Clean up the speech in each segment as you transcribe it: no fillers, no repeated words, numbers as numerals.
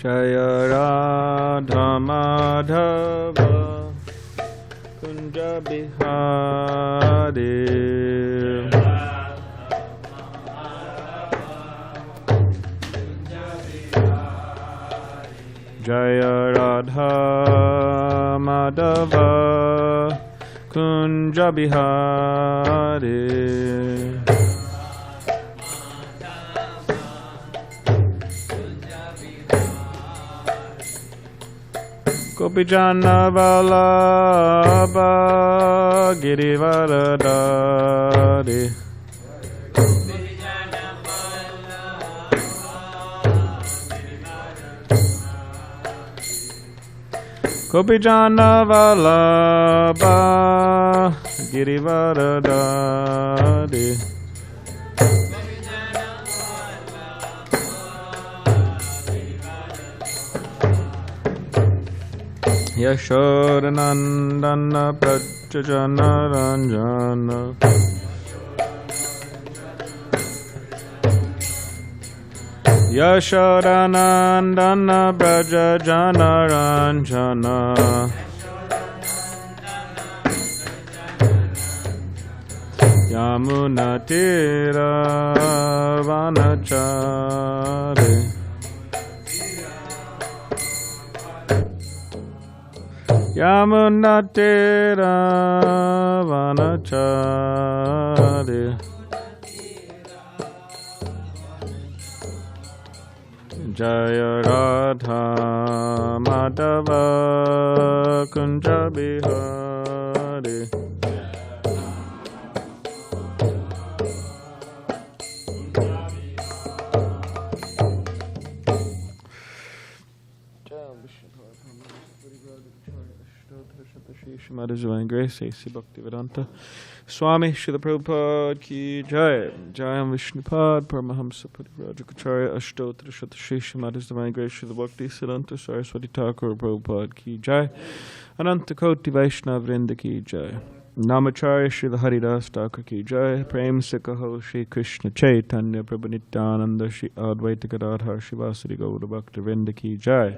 Jaya Radha Madhava Kunja Bihari Jaya Radha Madhava Kunja Bihari Gopijana Vallabha Girivaradari Gopijana Vallabha Girivaradari Yashodanandana Prajajana Ranjana Yashodanandana Prajajana Ranjana Yamuna Tira Vanachari Yamuna Tira Vanachari Jaya Radha Madhava Kunja Bihari Shrimad Divine Grace, HG Bhakti Vedanta Swami Srila Prabhupada Ki Jai Jayam Vishnupad Paramahamsa Parivrajacharya Ashtotra Shatashi Shrimad Divine Grace Srila Bhakti Siddhanta Saraswati Thakur Prabhupada Ki Jai Ananta Koti Vaishnav Vrinda Ki Jai Namacharya Srila Haridas Thakur Ki Jai Prem Sikaho Shri Krishna Chaitanya Prabhu Nityananda Shri Advaita Gadadhar Shivasari Gaura Bhakta Vrinda Ki Jai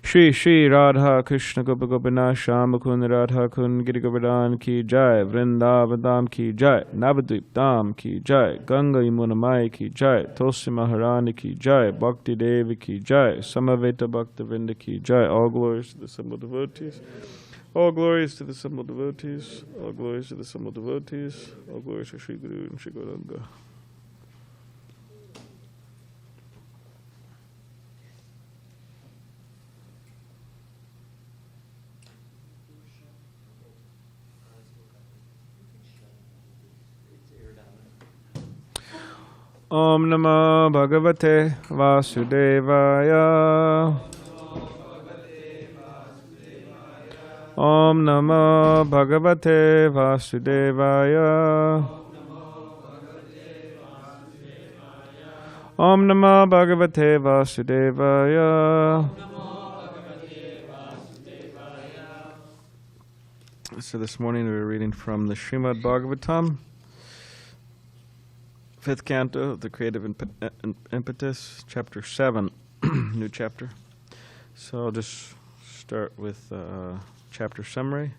Shri Shri Radha Krishna Gopa Gopinath Shama Kund Radha Kund Giri Govardhan Ki Jai Vrindavan Ki Jai Navadvip Dham Ki Jai Ganga Yamuna Mai Ki Jai Tulsi Maharani Ki Jai Bhakti Devi Ki Jai Samaveta Bhakta Vrinda Ki Jai. All glories to the simple devotees. All glories to the simple devotees. All glories to the simple devotees. All glories to Shri Guru and Shri Gauranga. Om Namo Bhagavate Vasudevaya Om Namo Bhagavate Vasudevaya Om Namo Bhagavate Vasudevaya. So this morning we were reading from the Srimad Bhagavatam, 5th canto of the Creative Impetus, chapter 7, new chapter. So I'll just start with chapter summary.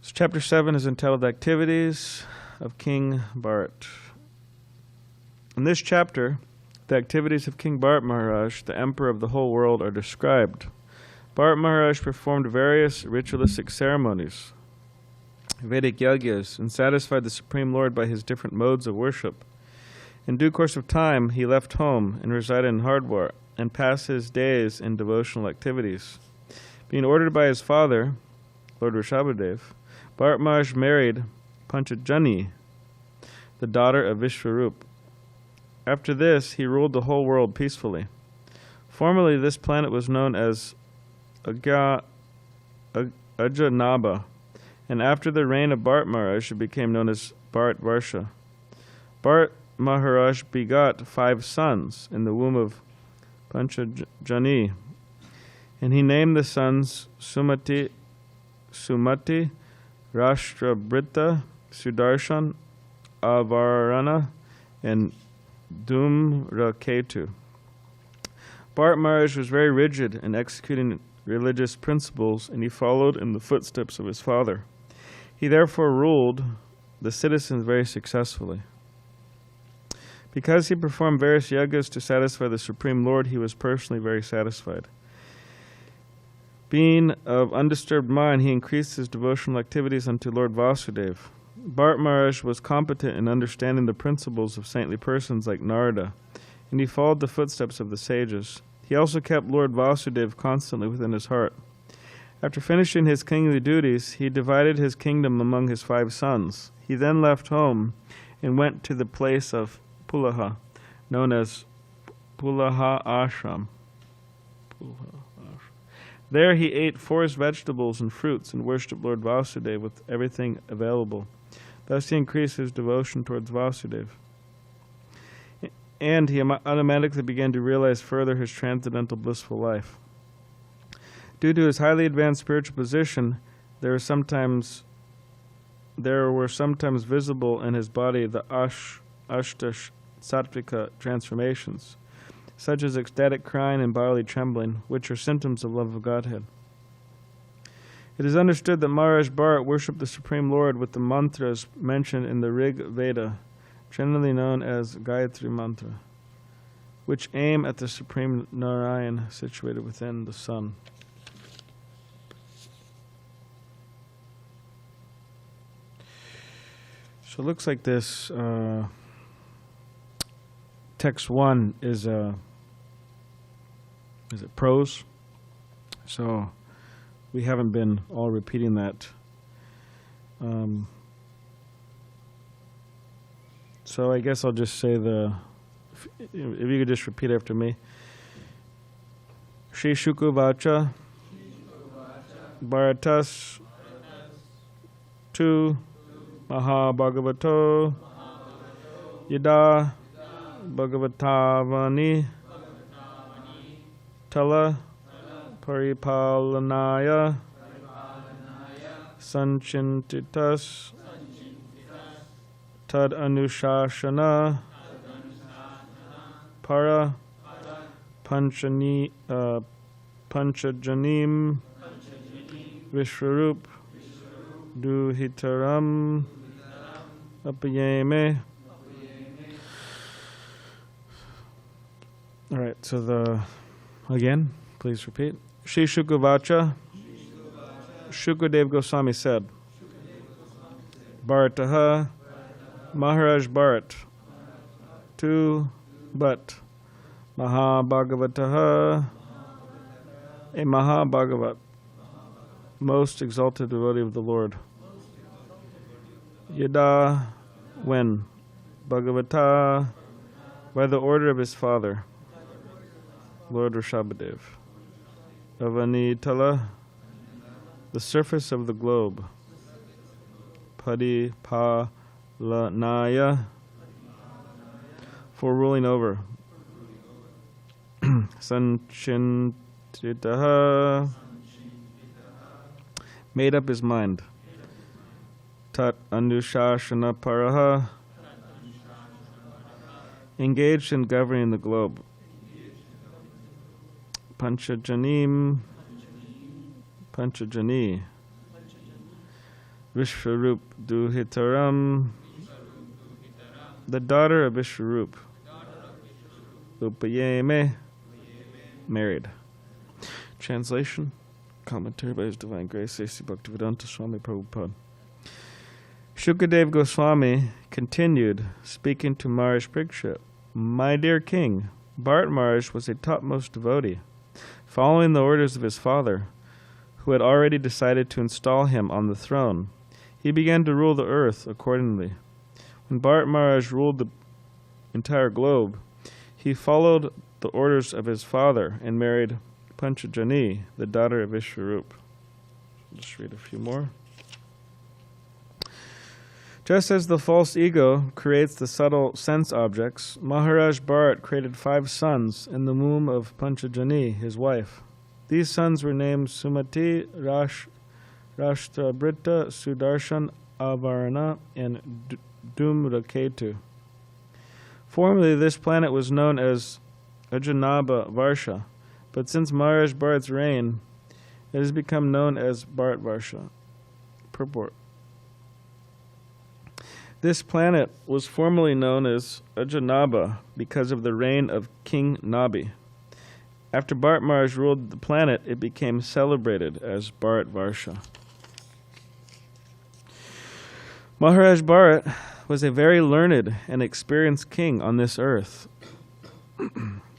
So chapter 7 is entitled Activities of King Bharat. In this chapter, the activities of King Bharat Maharaj, the emperor of the whole world, are described. Bharat Maharaj performed various ritualistic ceremonies, Vedic yagyas, and satisfied the Supreme Lord by his different modes of worship. In due course of time, he left home and resided in Hardwar and passed his days in devotional activities. Being ordered by his father, Lord Rishabhadev, Bharat Maharaj married Panchajani, the daughter of Vishwarup. After this, he ruled the whole world peacefully. Formerly, this planet was known as Ajanaba, and after the reign of Bharat Maharaj, it became known as Bharatvarsha. Bharat Maharaj begot 5 sons in the womb of Panchajani, and he named the sons Sumati, Rashtrabrita, Sudarshan, Avarana, and Dhumraketu. Bharat Maharaj was very rigid in executing religious principles, and he followed in the footsteps of his father. He therefore ruled the citizens very successfully. Because he performed various yagas to satisfy the Supreme Lord, he was personally very satisfied. Being of undisturbed mind, he increased his devotional activities unto Lord Vasudeva. Bharat Maharaj was competent in understanding the principles of saintly persons like Narada, and he followed the footsteps of the sages. He also kept Lord Vasudeva constantly within his heart. After finishing his kingly duties, he divided his kingdom among his 5 sons. He then left home and went to the place of Pulaha, known as Pulaha Ashram. There he ate forest vegetables and fruits and worshipped Lord Vasudeva with everything available. Thus he increased his devotion towards Vasudeva. And he automatically began to realize further his transcendental blissful life. Due to his highly advanced spiritual position, there were sometimes visible in his body the ashta sattvika transformations, such as ecstatic crying and bodily trembling, which are symptoms of love of Godhead. It is understood that Maharaj Bharat worshipped the Supreme Lord with the mantras mentioned in the Rig Veda, generally known as Gayatri Mantra, which aim at the Supreme Narayan situated within the sun. So it looks like this text 1 is it prose? So we haven't been all repeating that. So I guess I'll just say if you could just repeat after me. Shri Shuku Vacha Bharatas Tu Maha Bhagavato Yada Bhagavatavani Tala Paripalanaya Sanchintitas Tad Anushashana Para Panchajanim Vishwarup Duhitaram Apayeme. All right, so again, please repeat. Shri Shukavacha, Shukadev Goswami said, Bharataha, Maharaj Bharat, Tu, but, Mahabhagavataha, a Mahabhagavat, most exalted devotee of the Lord. Yada, when, Bhagavata, by the order of his father, Lord Rishabhadev. Avanitala, the surface of the globe. Padipalanaya, for ruling over. Sanchintitaha, made up his mind. Tat Anushashana Paraha, engaged in governing the globe. Panchajani, Vishwarup Duhitaram, the daughter of Vishwarup. Upayeme, married. Translation, commentary by His Divine Grace, A.C. Bhaktivedanta Swami Prabhupada. Shukadev Goswami continued, speaking to Maharaj Parikshit, my dear king, Bharat Maharaj was a topmost devotee, following the orders of his father, who had already decided to install him on the throne. He began to rule the earth accordingly. When Bharat Maharaj ruled the entire globe, he followed the orders of his father and married Panchajani, the daughter of Vishwarup. I'll just read a few more. Just as the false ego creates the subtle sense objects, Maharaj Bharat created 5 sons in the womb of Panchajani, his wife. These sons were named Sumati, Rashtrabrita, Sudarshan, Avarana, and Dhumraketu. Formerly, this planet was known as Ajanaba Varsha, but since Maharaj Bharat's reign, it has become known as Bharat Varsha. Purport. This planet was formerly known as Ajanaba because of the reign of King Nabi. After Bharat Maharaj ruled the planet, it became celebrated as Bharat Varsha. Maharaj Bharat was a very learned and experienced king on this earth.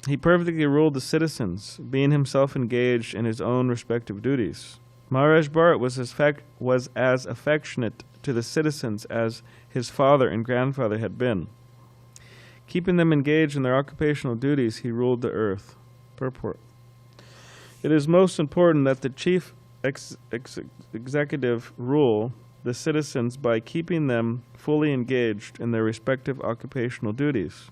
He perfectly ruled the citizens, being himself engaged in his own respective duties. Maharaj Bharat was as affectionate to the citizens as his father and grandfather had been. Keeping them engaged in their occupational duties, he ruled the earth. Purport. It is most important that the chief executive rule the citizens by keeping them fully engaged in their respective occupational duties.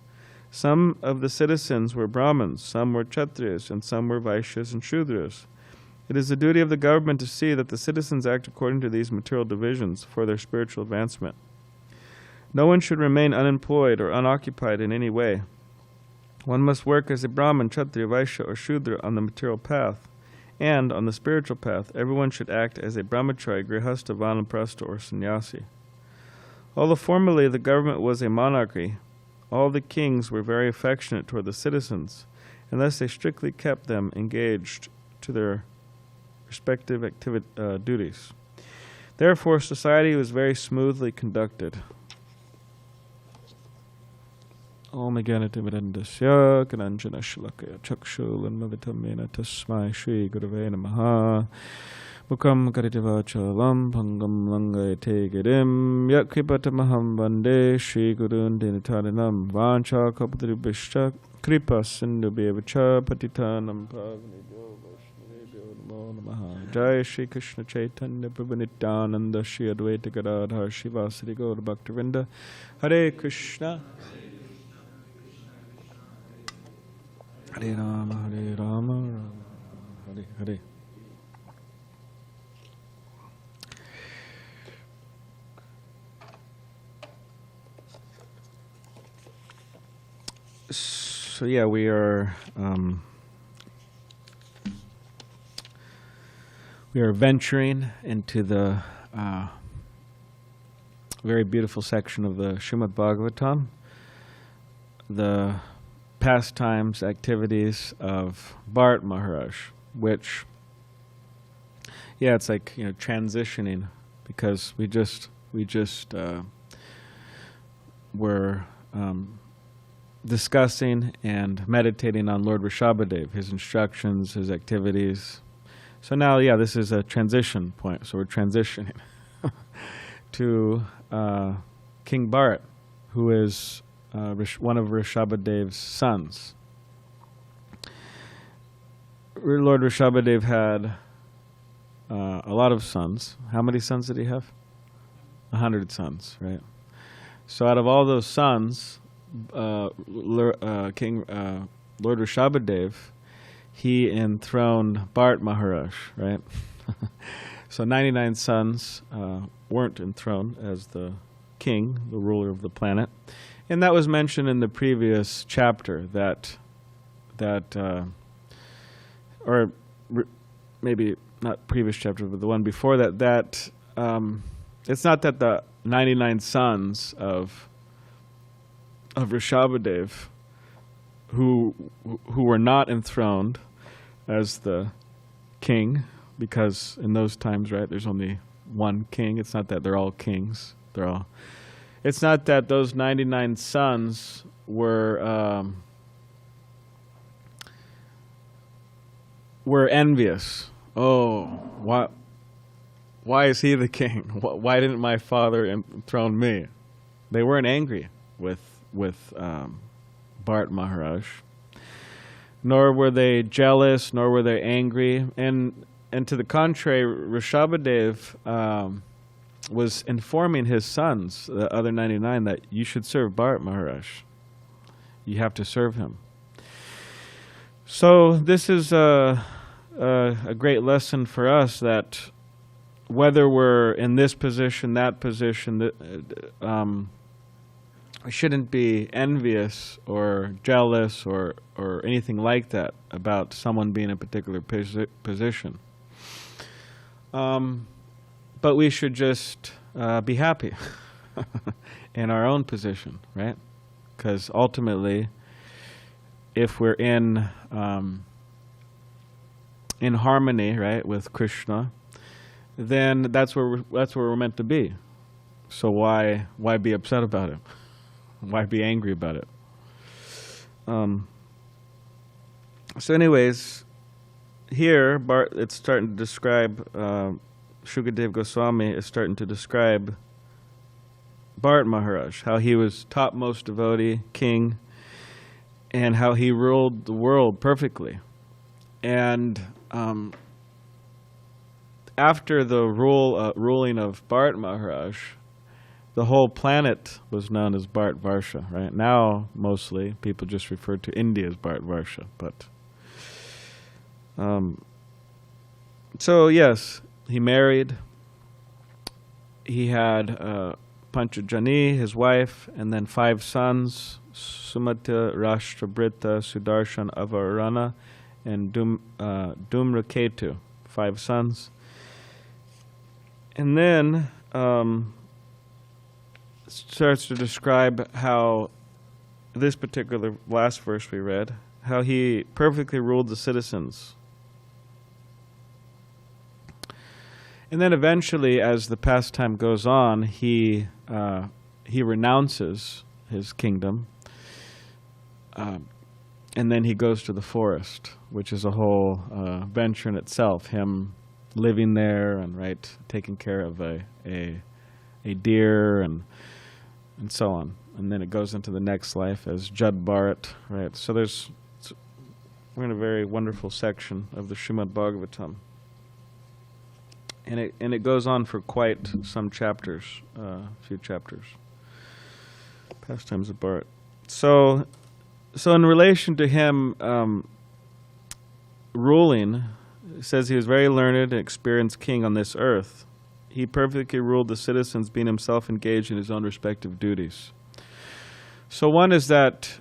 Some of the citizens were Brahmins, some were Kshatriyas, and some were Vaishyas and Shudras. It is the duty of the government to see that the citizens act according to these material divisions for their spiritual advancement. No one should remain unemployed or unoccupied in any way. One must work as a Brahmin, Kshatriya, Vaishya, or Shudra on the material path, and on the spiritual path, everyone should act as a brahmachari, grihastha, vanaprastha, or sannyasi. Although formerly the government was a monarchy, all the kings were very affectionate toward the citizens, and thus they strictly kept them engaged to their respective duties. Therefore, society was very smoothly conducted. Om Jnanatimidandasya Kananjana Shalakaya Chakshulanmavitamena Tasmai Shri Gurave Namaha Mukam Karitavachalam Pangam Langayate Girim Yakripatamaham Vande Shri Gurun Dinataranam Vancha Kapatribhishta Kripa Sindhu Bevacha Patitanam Pavanibhyo Vaishnavibhyo Namo Namaha Jai Shri Krishna Chaitanya Prabhu Nityananda Shri Advaita Gadadhar Shivasari Gaur Bhaktivinoda Hare Krishna Hare Rama, Hare Rama, Rama Hare Hare. So yeah, we are venturing into the very beautiful section of the Srimad Bhagavatam, the pastimes, activities of Bharat Maharaj, which, yeah, it's like, transitioning, because we just were discussing and meditating on Lord Rishabhadev, his instructions, his activities. So now, yeah, this is a transition point. So we're transitioning to King Bharat, who is one of Rishabhadev's sons. Lord Rishabhadev had a lot of sons. How many sons did he have? 100 sons, right? So out of all those sons, Lord Rishabhadev, he enthroned Bharat Maharaj, right? So 99 sons weren't enthroned as the king, the ruler of the planet. And that was mentioned in the previous chapter, or maybe not previous chapter, but the one before that, it's not that the 99 sons of Rishabhadev who were not enthroned as the king, because in those times, right, there's only one king. It's not that they're all kings. It's not that those 99 sons were envious. Oh, why is he the king? Why didn't my father enthrone me? They weren't angry with Bharat Maharaj, nor were they jealous, nor were they angry. And to the contrary, Rishabhadev was informing his sons, the other 99, that you should serve Bharat Maharaj. You have to serve him. So this is a great lesson for us, that whether we're in this position, that position, we shouldn't be envious or jealous or anything like that about someone being in a particular position. But we should just be happy in our own position, right? Because ultimately, if we're in harmony, right, with Krishna, then that's where we're meant to be. So why be upset about it? Why be angry about it? So anyways, here it's starting to describe, Shukadev Goswami is starting to describe Bharat Maharaj, how he was topmost devotee, king, and how he ruled the world perfectly. And after the ruling of Bharat Maharaj, the whole planet was known as Bharatvarsha, right? Now, mostly, people just refer to India as Bharatvarsha. But so, yes, he married. He had Panchajani, his wife, and then 5 sons, Sumata, Rashtrabrita, Sudarshan, Avarana, and Dhumraketu, 5 sons. And then starts to describe how this particular last verse we read, how he perfectly ruled the citizens. And then eventually, as the pastime goes on, he renounces his kingdom, and then he goes to the forest, which is a whole venture in itself. Him living there and taking care of a deer and so on. And then it goes into the next life as Jad Bharat, right? So we're in a very wonderful section of the Srimad Bhagavatam. And it goes on for quite some chapters, a few chapters. Pastimes of Bharat. So in relation to him ruling, it says he was very learned and experienced king on this earth. He perfectly ruled the citizens, being himself engaged in his own respective duties. So one is that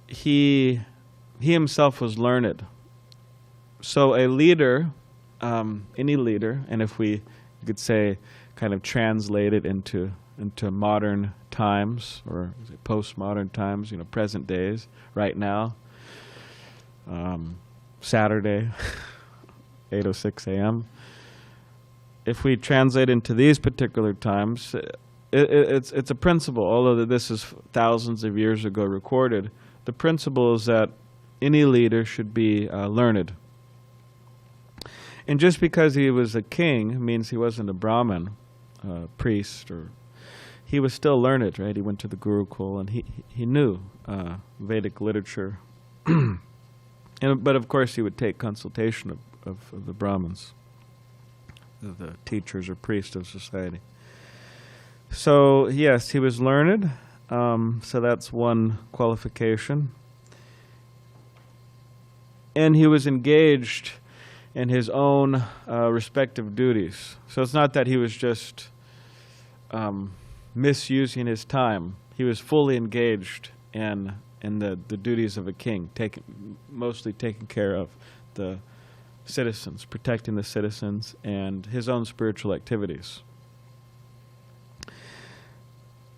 he himself was learned. So a leader, any leader, and if you could say kind of translate it into modern times or postmodern times, present days, right now, Saturday, 8:06 a.m. If we translate into these particular times, it's a principle, although this is thousands of years ago recorded. The principle is that any leader should be learned. And just because he was a king means he wasn't a Brahmin, priest, or he was still learned, right? He went to the Gurukul and he knew Vedic literature. But of course he would take consultation of the Brahmins, the teachers or priests of society. So yes, he was learned. So that's one qualification. And he was engaged in his own respective duties. So it's not that he was just misusing his time. He was fully engaged in the duties of a king, mostly taking care of the citizens, protecting the citizens, and his own spiritual activities.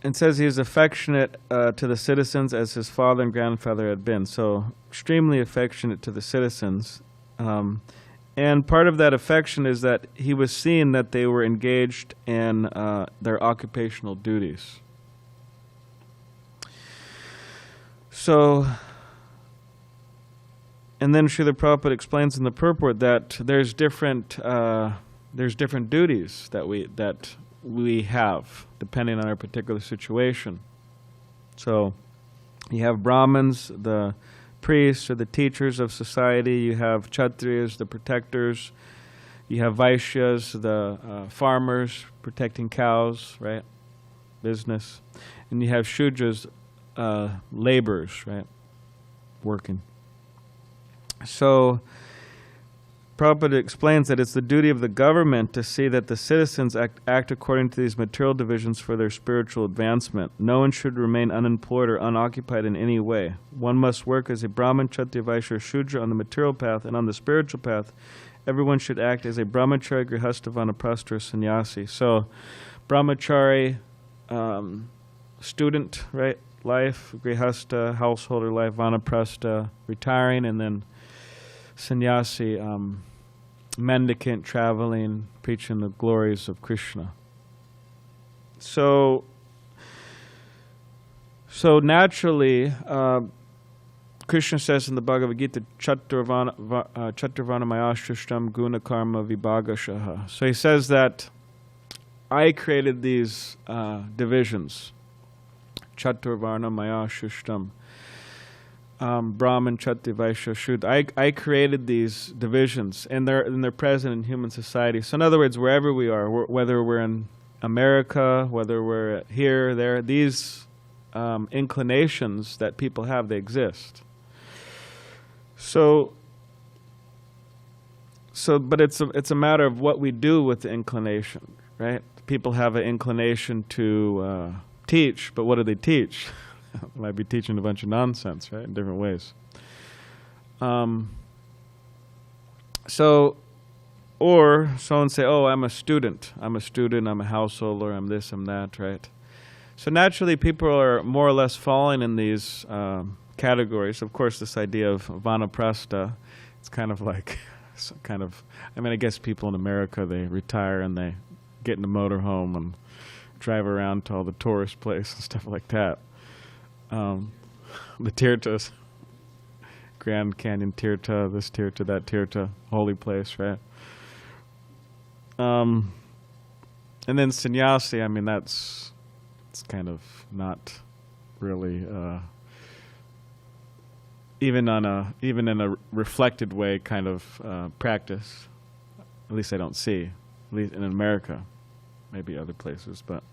It says he is affectionate to the citizens as his father and grandfather had been. So extremely affectionate to the citizens. And part of that affection is that he was seeing that they were engaged in their occupational duties. So, and then Srila Prabhupada explains in the purport that there's different duties that we have depending on our particular situation. So you have Brahmins, the priests or the teachers of society. You have Kshatriyas, the protectors. You have Vaishyas, the farmers, protecting cows, right? Business. And you have Shudras, laborers, right? Working. So Prabhupada explains that it's the duty of the government to see that the citizens act according to these material divisions for their spiritual advancement. No one should remain unemployed or unoccupied in any way. One must work as a Brahman, Kshatriya, Vaishya, or Shudra on the material path, and on the spiritual path, everyone should act as a Brahmachari, Grihastha, Vanaprastha, or Sannyasi. So, Brahmachari, student, right, life, Grihastha, householder life, Vanaprastha, retiring, and then Sannyasi, mendicant, traveling, preaching the glories of Krishna. So naturally, Krishna says in the Bhagavad Gita, Chaturvana mayashtrishtam guna karma vibhagashaha. So he says that I created these divisions. Chaturvarna mayashtrishtam. Brahman, Kshatriya, Vaishya, Shudra. I created these divisions, and they're present in human society. So in other words, wherever we are, whether we're in America, whether we're here, there, these inclinations that people have, they exist. So, but it's a matter of what we do with the inclination, right? People have an inclination to teach, but what do they teach? Might be teaching a bunch of nonsense, right, in different ways. Or someone say, oh, I'm a student, I'm a householder, I'm this, I'm that, right? So naturally people are more or less falling in these categories. Of course, this idea of vanaprastha, it's kind of like, I guess people in America, they retire and they get in a motorhome and drive around to all the tourist places and stuff like that. The tirthas, Grand Canyon tirtha, this tirtha, that tirtha, holy place, right? And then sannyasi, it's kind of not really, even in a reflected way, kind of practice. At least I don't see, at least in America, maybe other places, but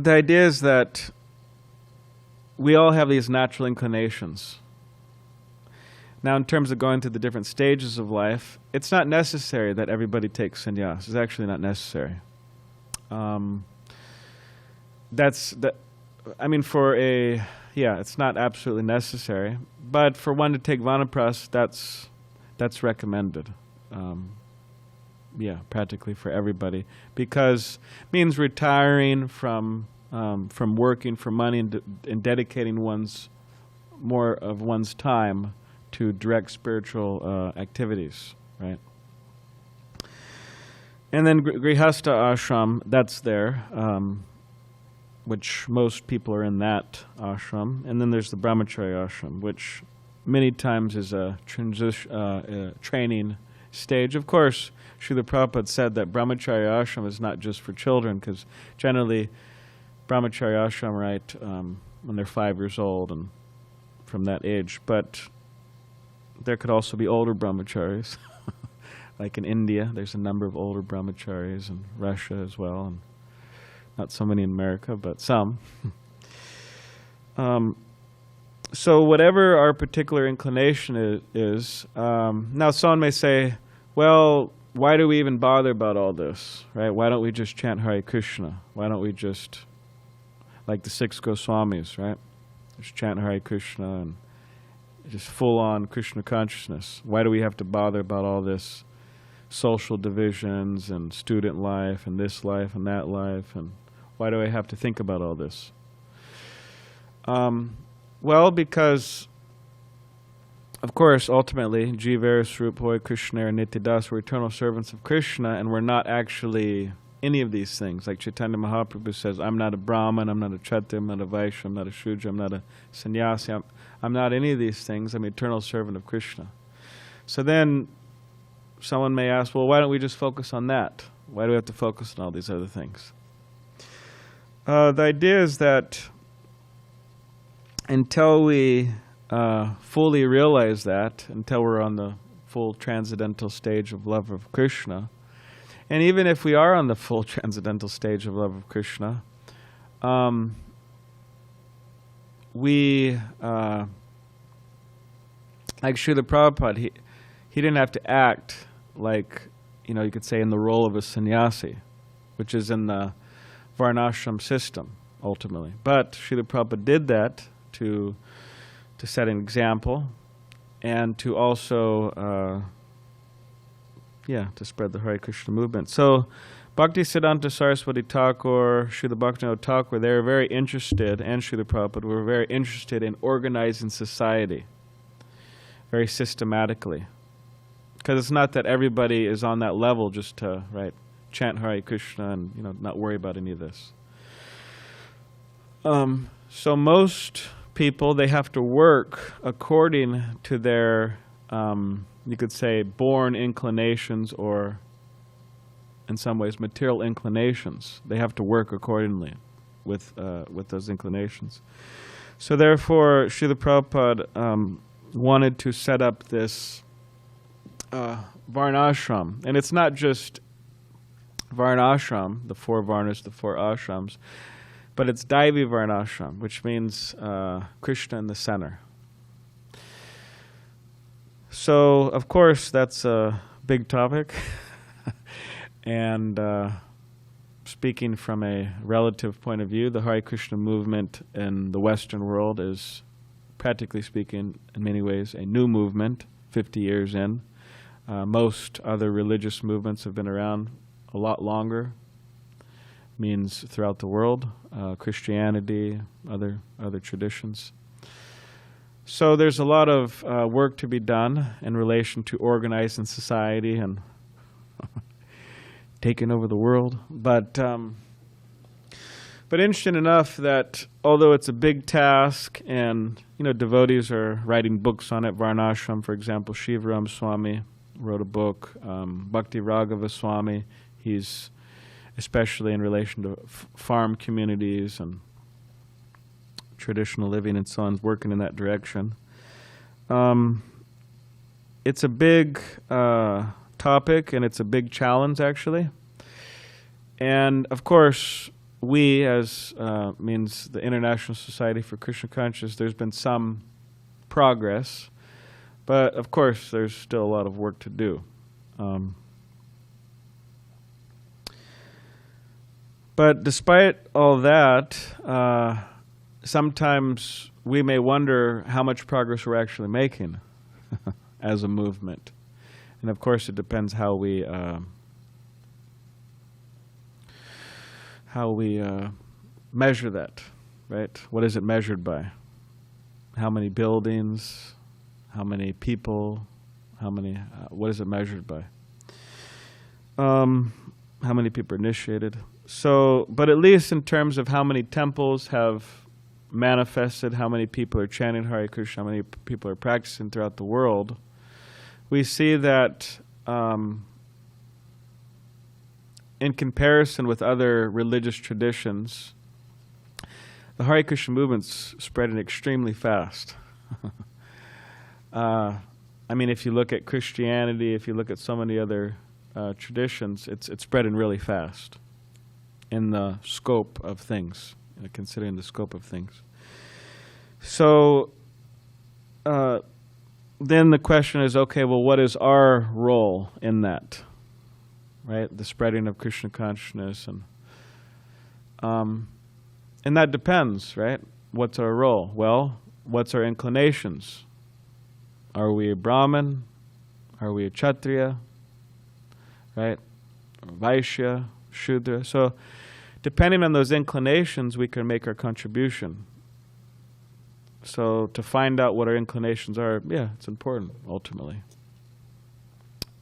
the idea is that we all have these natural inclinations. Now, in terms of going through the different stages of life, it's not necessary that everybody takes sannyas. It's actually not necessary. It's not absolutely necessary. But for one to take vanaprastha, that's recommended. Practically for everybody, because it means retiring from working for money and dedicating more of one's time to direct spiritual activities, right? And then Grihastha ashram, that's there, which most people are in that ashram. And then there's the Brahmachari ashram, which many times is a training stage. Of course, Srila Prabhupada said that Brahmachari ashram is not just for children, because generally Brahmachari ashram, right, when they're 5 years old and from that age. But there could also be older brahmacharis. Like in India, there's a number of older brahmacharis, and Russia as well, and not so many in America, but some. So whatever our particular inclination is, now someone may say, well, why do we even bother about all this, right? Why don't we just chant Hare Krishna? Why don't we just, like the 6 Goswamis, right? Just chant Hare Krishna and just full-on Krishna consciousness. Why do we have to bother about all this social divisions and student life and this life and that life? And why do I have to think about all this? Well, because, of course, ultimately, Jiva Swarupa Krishna and Nityadas, we're eternal servants of Krishna, and we're not actually any of these things. Like Chaitanya Mahaprabhu says, I'm not a Brahman, I'm not a Kshatriya, I'm not a Vaishya, I'm not a Shudra, I'm not a Sannyasi, I'm not any of these things, I'm an eternal servant of Krishna. So then someone may ask, well, why don't we just focus on that? Why do we have to focus on all these other things? The idea is that until we fully realize that, until we're on the full transcendental stage of love of Krishna, and even if we are on the full transcendental stage of love of Krishna, like Srila Prabhupada, he didn't have to act like, you could say in the role of a sannyasi, which is in the varnashrama system, ultimately. But Srila Prabhupada did that to set an example and to also, to spread the Hare Krishna movement. So Bhaktisiddhanta Saraswati Thakur, Srila Bhaktivinoda Thakur, they were very interested, and Srila Prabhupada were very interested in organizing society very systematically. Because it's not that everybody is on that level just to, chant Hare Krishna and, not worry about any of this. So most people, they have to work according to their, you could say, born inclinations, or in some ways material inclinations. They have to work accordingly with those inclinations. So therefore, Srila Prabhupada wanted to set up this varnashram. And it's not just varnashram, the 4 varnas, the 4 ashrams, but it's daivi varnashram, which means Krishna in the center. So, of course, that's a big topic. And speaking from a relative point of view, the Hare Krishna movement in the Western world is, practically speaking, in many ways, a new movement, 50 years in. Most other religious movements have been around a lot longer, means throughout the world, Christianity, other traditions. So there's a lot of work to be done in relation to organizing society and taking over the world. But interesting enough that although it's a big task, and devotees are writing books on it, Varnashram, for example, Shivaram Swami wrote a book, Bhakti Raghava Swami, he's especially in relation to farm communities and traditional living and so on, working in that direction. It's a big topic, and it's a big challenge, actually. And of course, we, as means the International Society for Krishna Consciousness, there's been some progress, but of course, there's still a lot of work to do. But despite all that, sometimes we may wonder how much progress we're actually making as a movement. And of course, it depends how we measure that, right? What is it measured by? How many buildings? How many people? What is it measured by? How many people are initiated? So, but at least in terms of how many temples have manifested, how many people are chanting Hare Krishna, how many people are practicing throughout the world, we see that in comparison with other religious traditions, the Hare Krishna movement's spreading extremely fast. If you look at Christianity, if you look at so many other traditions, it's spreading really fast in the scope of things, considering the scope of things. So then the question is, okay, well, what is our role in that, right? The spreading of Krishna consciousness, and that depends, right? What's our role? Well, what's our inclinations? Are we a Brahmin? Are we a Kshatriya? Right? Or Vaishya, Shudra. So depending on those inclinations, we can make our contribution. So to find out what our inclinations are, it's important, ultimately.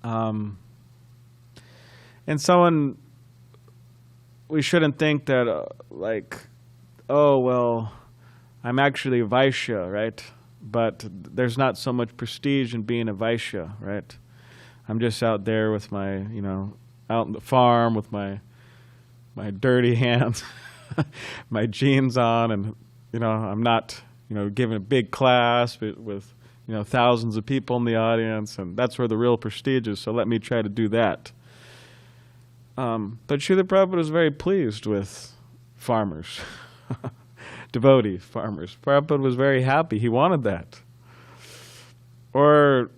And we shouldn't think that, oh, well, I'm actually a Vaishya, right? But there's not so much prestige in being a Vaishya, right? I'm just out there with my, out in the farm with my dirty hands, my jeans on, and, I'm not, giving a big class with thousands of people in the audience, and that's where the real prestige is, so let me try to do that. But Srila Prabhupada was very pleased with farmers, devotees, farmers. Prabhupada was very happy. He wanted that. Or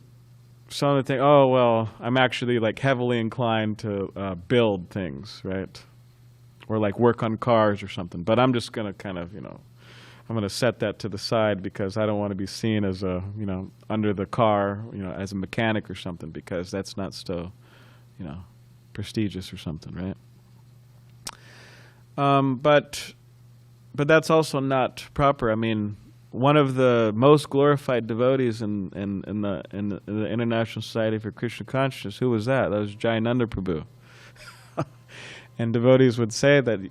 someone would think, oh, well, I'm actually like heavily inclined to build things, right? Or like work on cars or something. But I'm just going to kind of, I'm going to set that to the side because I don't want to be seen as a, under the car, as a mechanic or something, because that's not so, prestigious or something, right? But that's also not proper. I mean, one of the most glorified devotees in the International Society for Krishna Consciousness, who was that? That was Jayananda Prabhu. And devotees would say that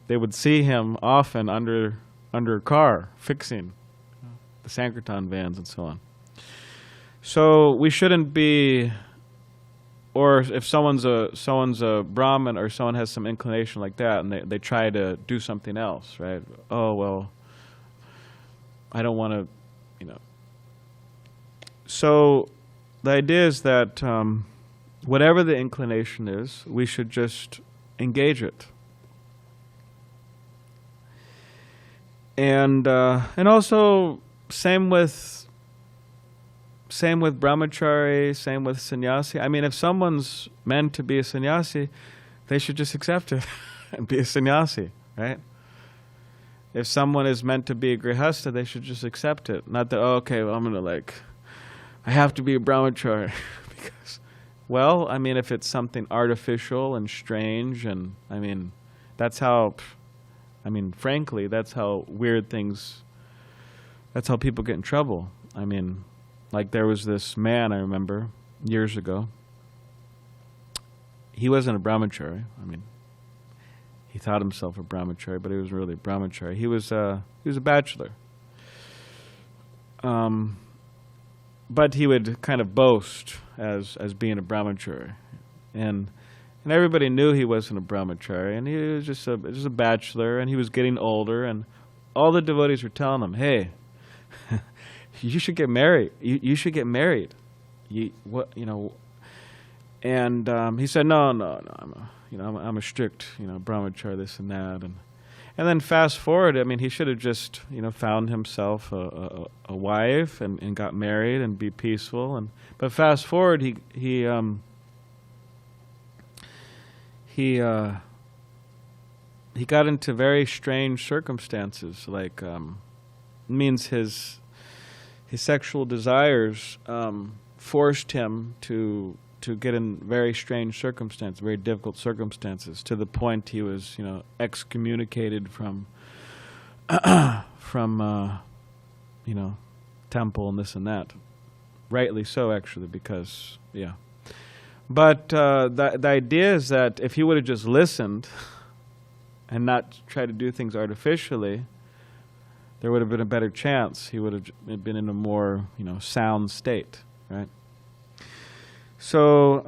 they would see him often under a car fixing the Sankirtan vans and so on. So we shouldn't be, or if someone's a Brahmin or someone has some inclination like that and they try to do something else, right? Oh, well, I don't want to, So the idea is that whatever the inclination is, we should just engage it. And also same with brahmachari, same with sannyasi. I mean, if someone's meant to be a sannyasi, they should just accept it and be a sannyasi, right? If someone is meant to be a grihastha, they should just accept it. Not that, oh, okay, well, I have to be a brahmachari. Because, well, I mean, if it's something artificial and strange, and I mean, frankly, that's how weird things, that's how people get in trouble. I mean, like there was this man I remember years ago. He wasn't a brahmachari. I mean, he thought himself a brahmachari, but he was really a brahmachari. He was a bachelor. But he would kind of boast as being a brahmachari. And everybody knew he wasn't a brahmachari, and he was just a bachelor, and he was getting older, and all the devotees were telling him, "Hey, you should get married. You should get married." And he said, "No, I'm a strict, brahmachari, this and that." And then fast forward, I mean, he should have just, found himself a wife and got married and be peaceful. But fast forward, he got into very strange circumstances. Like, means his sexual desires forced him to get in very strange circumstances, very difficult circumstances, to the point he was, excommunicated from temple and this and that. Rightly so, actually, because, yeah. But the idea is that if he would have just listened and not tried to do things artificially, there would have been a better chance. He would have been in a more, sound state, right? So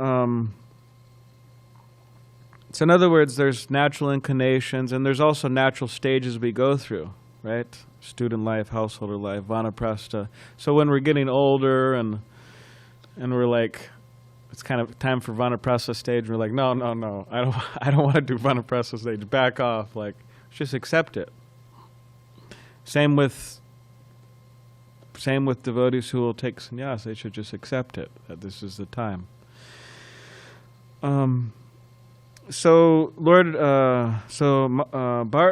in other words, there's natural inclinations, and there's also natural stages we go through, right? Student life, householder life, vanaprastha. So when we're getting older and we're like, it's kind of time for vanaprastha stage, and we're like, no, I don't want to do vanaprastha stage. Back off, like, just accept it. Same with devotees who will take sannyas. They should just accept it, that this is the time. So Bharat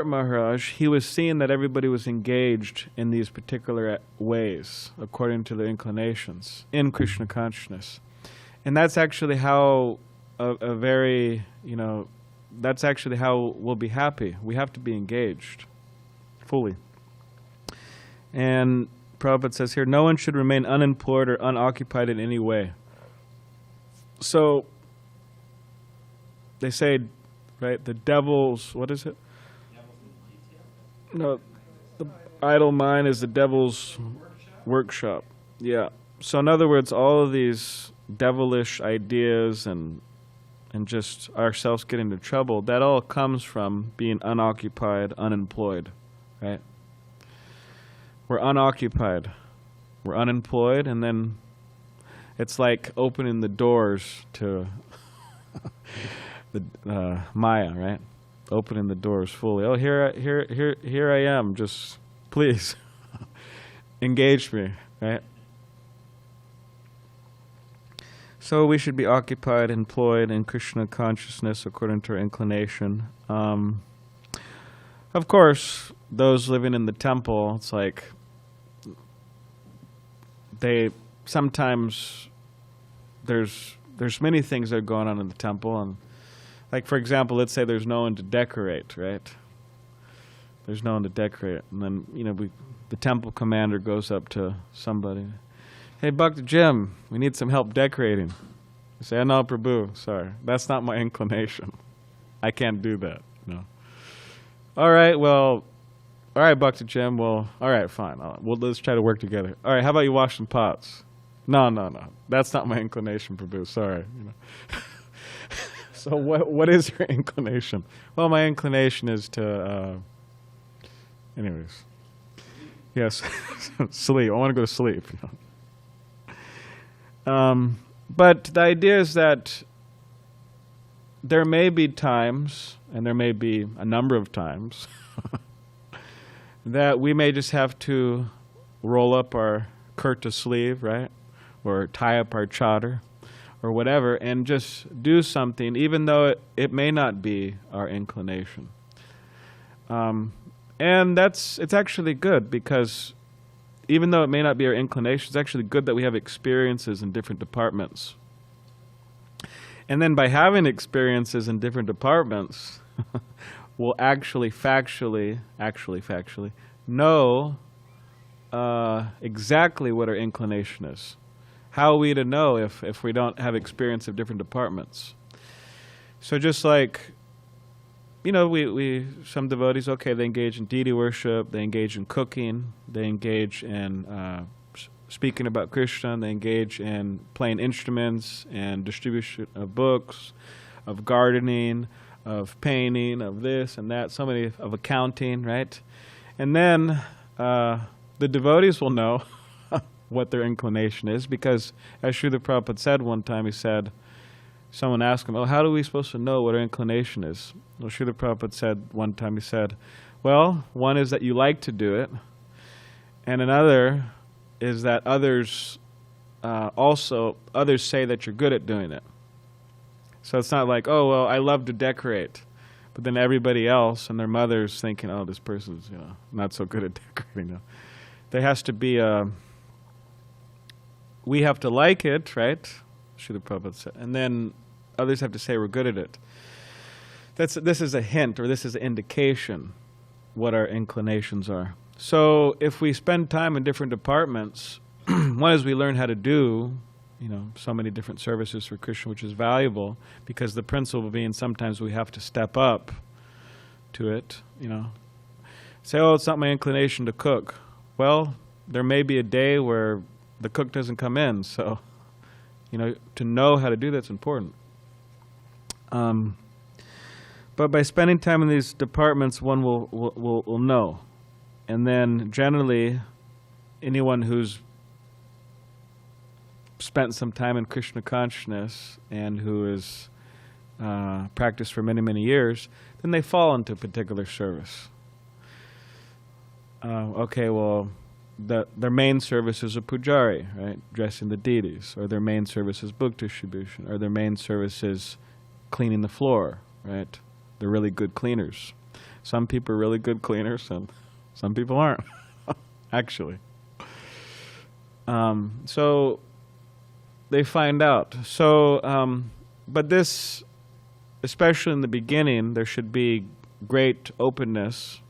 Maharaj, he was seeing that everybody was engaged in these particular ways, according to their inclinations, in Krishna consciousness. And that's actually how that's actually how we'll be happy. We have to be engaged fully. And Prabhupada says here, no one should remain unemployed or unoccupied in any way. So they say, right, the devil's, what is it? No, the idle mind is the devil's workshop. Yeah. So in other words, all of these devilish ideas and just ourselves getting into trouble, that all comes from being unoccupied, unemployed, right? We're unoccupied, we're unemployed, and then it's like opening the doors to the Maya, right? Opening the doors fully. Oh, here I am. Just please engage me, right? So we should be occupied, employed in Krishna consciousness according to our inclination. Of course, those living in the temple, it's like they sometimes there's many things that are going on in the temple, and like for example, let's say there's no one to decorate, right? There's no one to decorate, and then the temple commander goes up to somebody. Hey, Bhakti Jim, we need some help decorating. You say, no, Prabhu, sorry. That's not my inclination. I can't do that. No. All right, Bhakti Jim, well, all right, fine. Let's try to work together. All right, how about you wash some pots? No. That's not my inclination, Prabhu, sorry. So what is your inclination? Well, my inclination is to, anyways. Yes, sleep. I want to go to sleep. But the idea is that there may be times, and there may be a number of times, that we may just have to roll up our kurta sleeve, right? Or tie up our chadar, or whatever, and just do something, even though it may not be our inclination. And it's actually good, because even though it may not be our inclination, it's actually good that we have experiences in different departments. And then by having experiences in different departments, we'll actually factually know exactly what our inclination is. How are we to know if we don't have experience of different departments? So just like, we some devotees, okay, they engage in deity worship, they engage in cooking, they engage in speaking about Krishna, they engage in playing instruments and distribution of books, of gardening, of painting, of this and that, so many of accounting, right? And then the devotees will know what their inclination is, because as Srila Prabhupada said one time, he said, someone asked him, how are we supposed to know what our inclination is? Well, Srila Prabhupada said one time, he said, well, one is that you like to do it, and another is that others say that you're good at doing it. So it's not like, oh, well, I love to decorate, but then everybody else and their mother's thinking, oh, this person's not so good at decorating. There has to be we have to like it, right? Srila Prabhupada said, and then others have to say we're good at it. This is a hint, or this is an indication what our inclinations are. So if we spend time in different departments, one is we learn how to do, so many different services for Krishna, which is valuable, because the principle being sometimes we have to step up to it, Say, oh, it's not my inclination to cook. Well, there may be a day where the cook doesn't come in, so to know how to do that's important. But by spending time in these departments, one will know. And then generally, anyone who's spent some time in Krishna consciousness and who is practiced for many, many years, then they fall into a particular service. Okay, well, their main service is a pujari, right? Dressing the deities. Or their main service is book distribution. Or their main service is cleaning the floor, right? They're really good cleaners. Some people are really good cleaners, and some people aren't, actually. So they find out. So, but this, especially in the beginning, there should be great openness,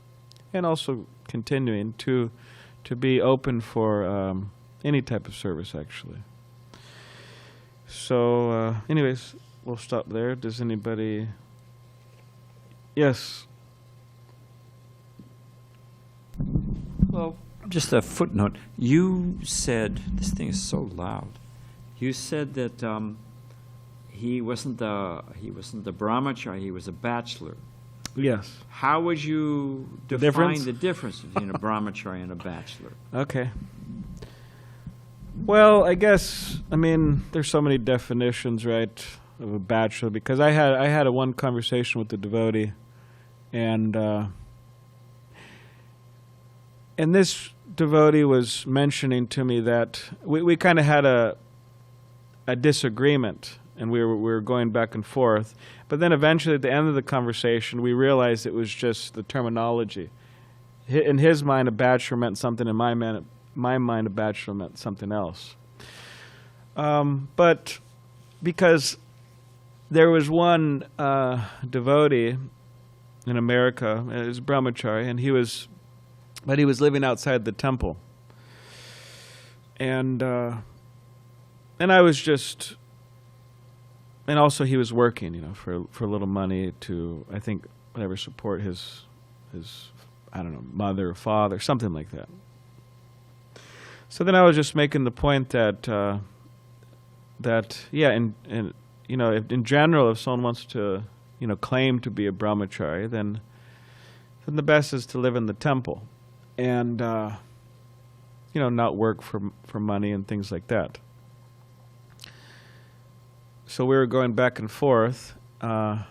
and also continuing to be open for any type of service, actually. So, anyways, we'll stop there. Does anybody... Yes? Well, just a footnote. You said, this thing is so loud. You said that he wasn't the brahmachari, he was a bachelor. Yes. How would you define the difference between a brahmachari and a bachelor? Okay. Well, I guess, there's so many definitions, right, of a bachelor, because I had a one conversation with the devotee, and this devotee was mentioning to me that we kind of had a disagreement, and we were going back and forth. But then eventually, at the end of the conversation, we realized it was just the terminology. In his mind, a bachelor meant something. In my mind, a bachelor meant something else. But because there was one devotee in America, it was brahmachari, and he was living outside the temple, and I was just, and also he was working, for a little money to, I think, whatever, support his I don't know, mother or father, something like that. So then I was just making the point that yeah, and in general, if someone wants to claim to be a brahmachari, then the best is to live in the temple, and not work for money and things like that. So we were going back and forth, and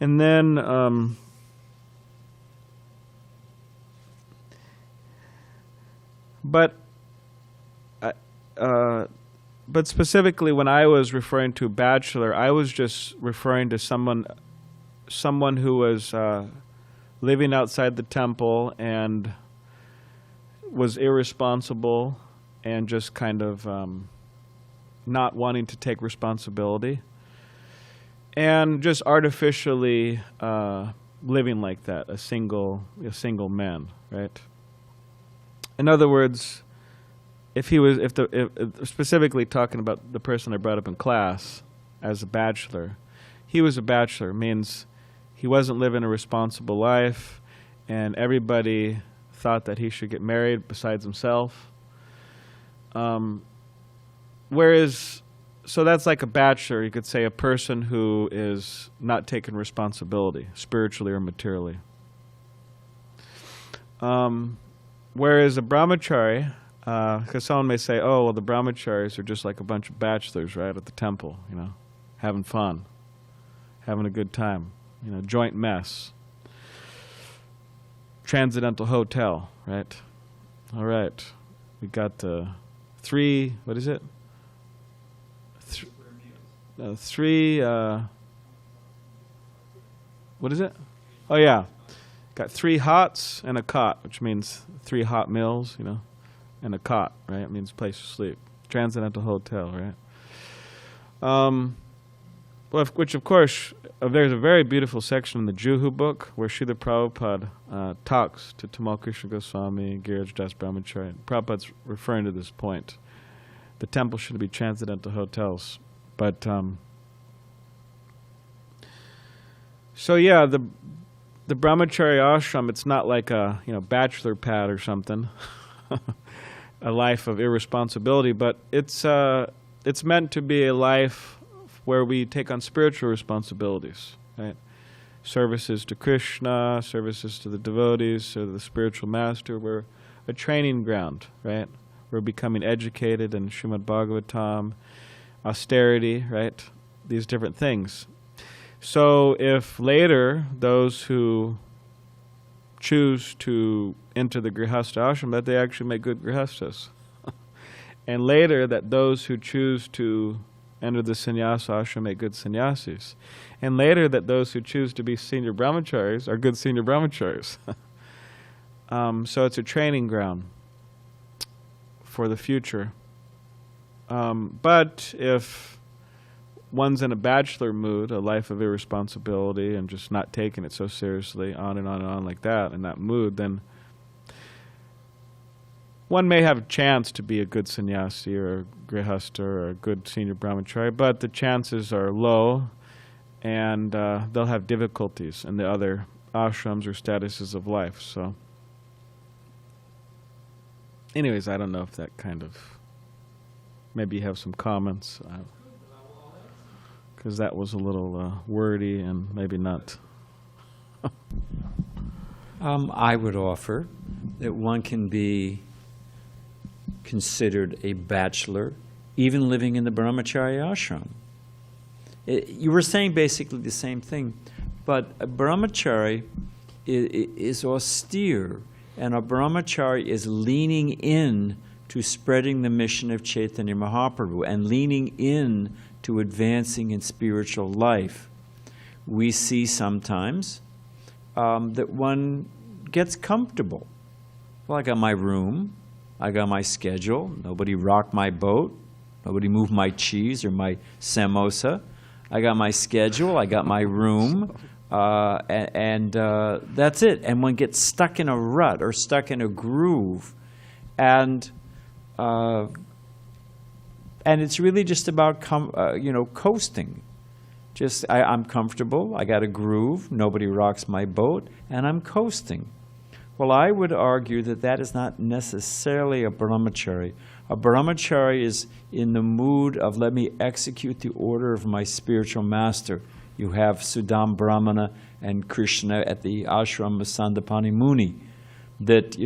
then but specifically when I was referring to bachelor, I was just referring to someone who was living outside the temple and was irresponsible and just kind of not wanting to take responsibility and just artificially living like that, a single man, right? In other words, if specifically talking about the person I brought up in class as a bachelor, he was a bachelor, means he wasn't living a responsible life, and everybody thought that he should get married besides himself. Whereas, so that's like a bachelor, you could say, a person who is not taking responsibility, spiritually or materially. Whereas a brahmachari, because someone may say, oh, well, the brahmacharis are just like a bunch of bachelors, right, at the temple, having fun, having a good time, joint mess, transcendental hotel, right? All right, we got three, what is it? What is it? Oh, yeah. Got 3 hots and a cot, which means 3 hot meals, and a cot, right? It means place to sleep. Transcendental hotel, right? Which, of course, there's a very beautiful section in the Juhu book where Srila Prabhupada talks to Tamal Krishna Goswami, Giraj Das Brahmachari. Prabhupada's referring to this point. The temple should be transcendental hotels. But, so yeah, the brahmachari ashram, it's not like a, bachelor pad or something, a life of irresponsibility, but it's meant to be a life where we take on spiritual responsibilities, right? Services to Krishna, services to the devotees, or the spiritual master. We're a training ground, right? We're becoming educated in Srimad Bhagavatam, austerity, right? These different things. So if later those who choose to enter the grihastha ashram, that they actually make good grihasthas. And later that those who choose to enter the sannyasa ashram make good sannyasis. And later that those who choose to be senior brahmacharis are good senior brahmacharis. So it's a training ground for the future. But if one's in a bachelor mood, a life of irresponsibility and just not taking it so seriously, on and on and on like that, in that mood, then one may have a chance to be a good sannyasi or a grihastha or a good senior brahmachari, but the chances are low, and they'll have difficulties in the other ashrams or statuses of life. So anyways, I don't know if that kind of, maybe you have some comments, because that was a little wordy and maybe not. I would offer that one can be considered a bachelor even living in the brahmachari ashram. You were saying basically the same thing, but a brahmachari is austere, and a brahmachari is leaning in to spreading the mission of Chaitanya Mahaprabhu and leaning in to advancing in spiritual life. We see sometimes that one gets comfortable. Well, I got my room, I got my schedule, nobody rocked my boat, nobody moved my cheese or my samosa. I got my schedule, I got my room, and that's it. And one gets stuck in a rut or stuck in a groove, and it's really just about coasting. Just I'm comfortable, I got a groove, nobody rocks my boat, and I'm coasting. Well, I would argue that that is not necessarily a brahmachari. A brahmachari is in the mood of, let me execute the order of my spiritual master. You have Sudam Brahmana and Krishna at the ashram of Sandapani Muni. That,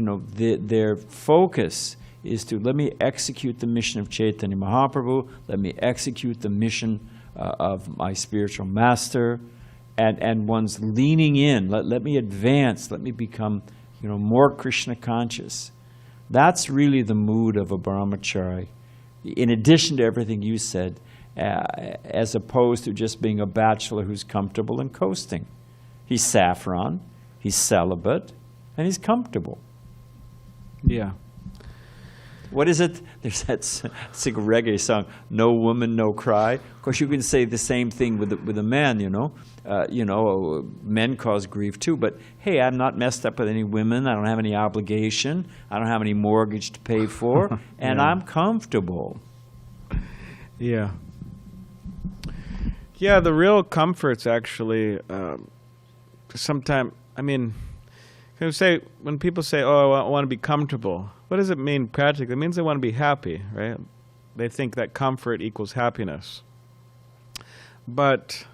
their focus is to, let me execute the mission of Chaitanya Mahaprabhu, let me execute the mission of my spiritual master, and one's leaning in, let me advance, let me become more Krishna conscious. That's really the mood of a brahmachari, in addition to everything you said, as opposed to just being a bachelor who's comfortable and coasting. He's saffron, he's celibate, and he's comfortable. Yeah. What is it? There's that sick reggae song, "No Woman, No Cry." Of course, you can say the same thing with a man, men cause grief too, but hey, I'm not messed up with any women, I don't have any obligation, I don't have any mortgage to pay for, and I'm comfortable. Yeah. Yeah, the real comfort's actually, sometimes, when people say, oh, I want to be comfortable, what does it mean practically? It means they want to be happy, right? They think that comfort equals happiness. But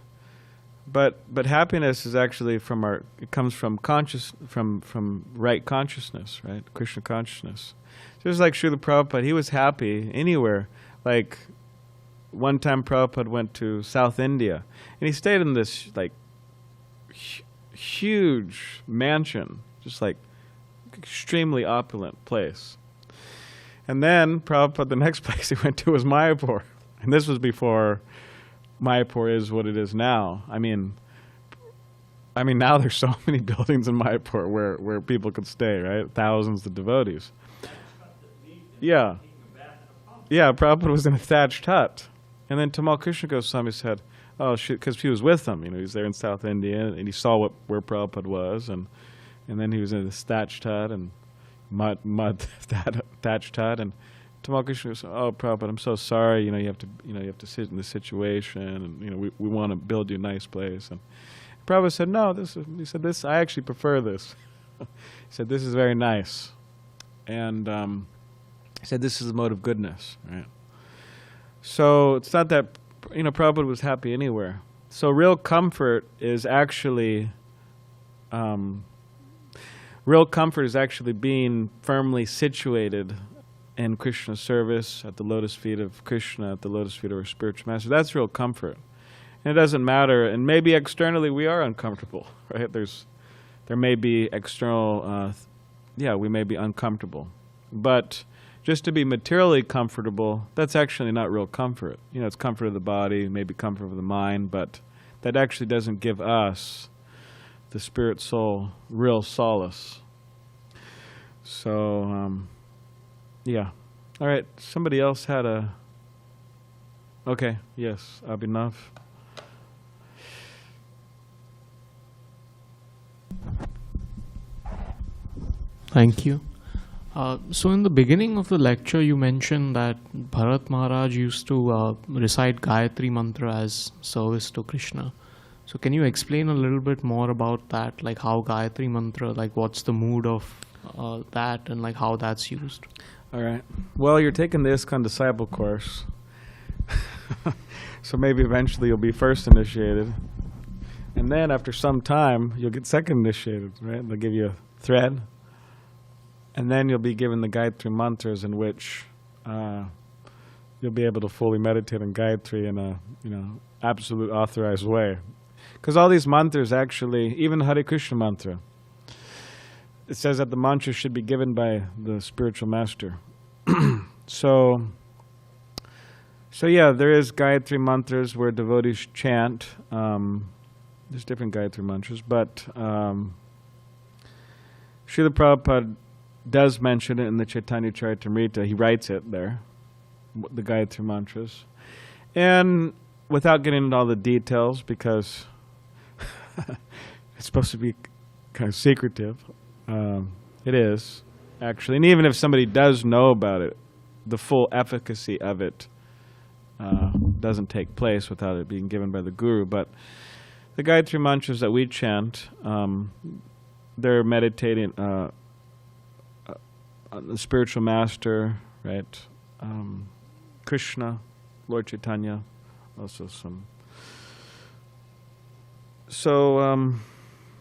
happiness is actually it comes from from right consciousness, right? Krishna consciousness. Just like Srila Prabhupada, he was happy anywhere. Like one time Prabhupada went to South India, and he stayed in this huge mansion, just like extremely opulent place. And then Prabhupada, the next place he went to was Mayapur. And this was before Mayapur is what it is now. I mean now there's so many buildings in Mayapur where people could stay, right? Thousands of devotees. Yeah. Yeah, Prabhupada was in a thatched hut. And then Tamal Krishna Goswami said, oh, shit, because he was with them. He was there in South India, and he saw where Prabhupada was, and then he was in this thatched hut and mud thatched hut, and Tamal Krishna was, oh, Prabhupada, I'm so sorry. You have to sit in this situation, and we want to build you a nice place. And Prabhupada said, no, he said, I actually prefer this. He said, this is very nice, and he said, this is the mode of goodness, right? So it's not that Prabhupada was happy anywhere. So real comfort is actually being firmly situated in Krishna's service, at the lotus feet of Krishna, at the lotus feet of our spiritual master. That's real comfort. And it doesn't matter, and maybe externally we are uncomfortable, right? There may be external, we may be uncomfortable. But just to be materially comfortable, that's actually not real comfort. It's comfort of the body, maybe comfort of the mind, but that actually doesn't give us, the spirit soul, real solace. So, yeah. All right, somebody else had a... Okay, yes, Abhinav. Thank you. So in the beginning of the lecture, you mentioned that Bharat Maharaj used to recite Gayatri Mantra as service to Krishna. So can you explain a little bit more about that, like how Gayatri Mantra, like what's the mood of that, and like how that's used? All right. Well, you're taking the ISKCON disciple course, so maybe eventually you'll be first initiated, and then after some time you'll get second initiated, right? They'll give you a thread. And then you'll be given the Gayatri mantras, in which you'll be able to fully meditate on Gayatri in a absolute authorized way. Because all these mantras actually, even the Hare Krishna mantra, it says that the mantra should be given by the spiritual master. So yeah, there is Gayatri mantras where devotees chant. There's different Gayatri mantras, but Srila Prabhupada does mention it in the Chaitanya Charitamrita. He writes it there, the Gayatri mantras. And without getting into all the details, because it's supposed to be kind of secretive, it is, actually. And even if somebody does know about it, the full efficacy of it doesn't take place without it being given by the Guru. But the Gayatri mantras that we chant, they're meditating on the spiritual master, right? Krishna, Lord Chaitanya, also some. So,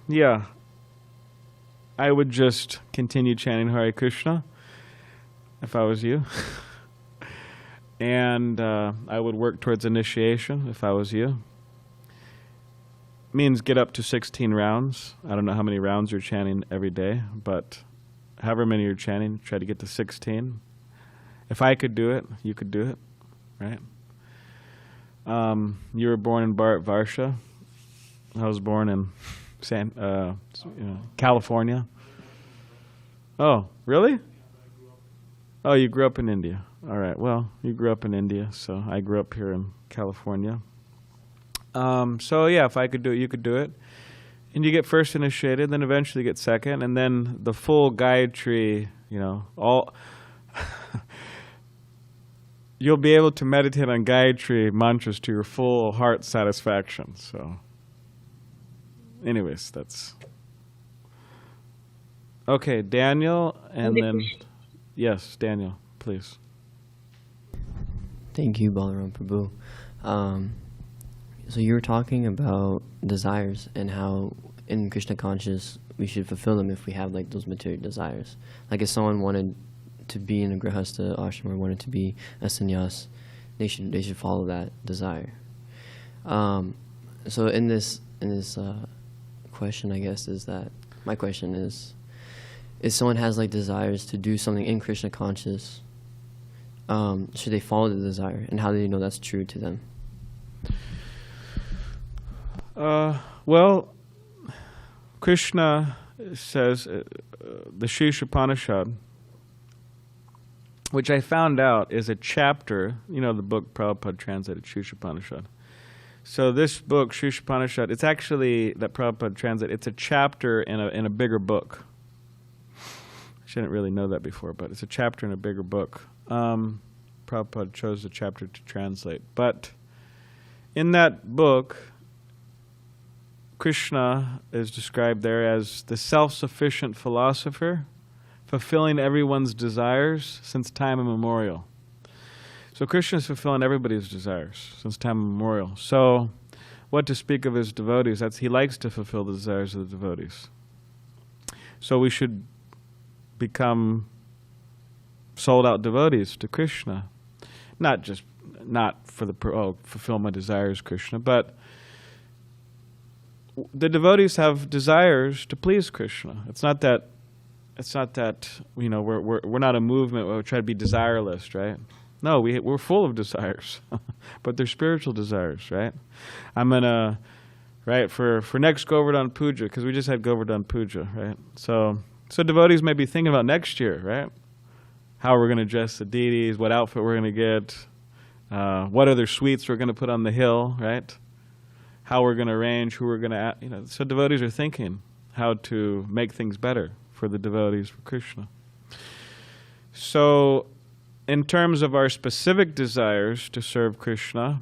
yeah, I would just continue chanting Hare Krishna if I was you. And I would work towards initiation if I was you. Means get up to 16 rounds. I don't know how many rounds you're chanting every day, but however many you're chanting, try to get to 16. If I could do it, you could do it, right? You were born in Varsha. I was born in California. Oh, really? Oh, you grew up in India. All right. Well, you grew up in India, so I grew up here in California. So yeah, if I could do it, you could do it. And you get first initiated, then eventually you get second, and then the full Gayatri, all you'll be able to meditate on Gayatri mantras to your full heart satisfaction. So anyways, that's okay. Daniel, and then yes, Daniel, please. Thank you, Balaram Prabhu. So you were talking about desires and how in Krishna conscious we should fulfill them if we have like those material desires. Like if someone wanted to be in a grihastha ashram or wanted to be a sannyas, they should follow that desire. So in this question, I guess, is that my question is, if someone has like desires to do something in Krishna conscious, should they follow the desire, and how do they know that's true to them? Well, Krishna says, the Shisha Upanishad, which I found out is a chapter, the book Prabhupada translated, Shisha Upanishad. So this book, Shisha Upanishad, it's actually, that Prabhupada translated, it's a chapter in a bigger book. I shouldn't really know that before, but it's a chapter in a bigger book. Prabhupada chose the chapter to translate. But in that book, Krishna is described there as the self-sufficient philosopher, fulfilling everyone's desires since time immemorial. So Krishna is fulfilling everybody's desires since time immemorial. So what to speak of his devotees? He likes to fulfill the desires of the devotees. So we should become sold-out devotees to Krishna. Not for the fulfill my desires, Krishna, but the devotees have desires to please Krishna. It's not that we're not a movement where we try to be desireless, right? No, we're full of desires, but they're spiritual desires, right? I'm gonna, right, for next Govardhan Puja, because we just had Govardhan Puja, right? So devotees may be thinking about next year, right? How we're gonna dress the deities, what outfit we're gonna get, what other sweets we're gonna put on the hill, right? How we're gonna arrange, who we're gonna, So devotees are thinking how to make things better for the devotees for Krishna. So, in terms of our specific desires to serve Krishna,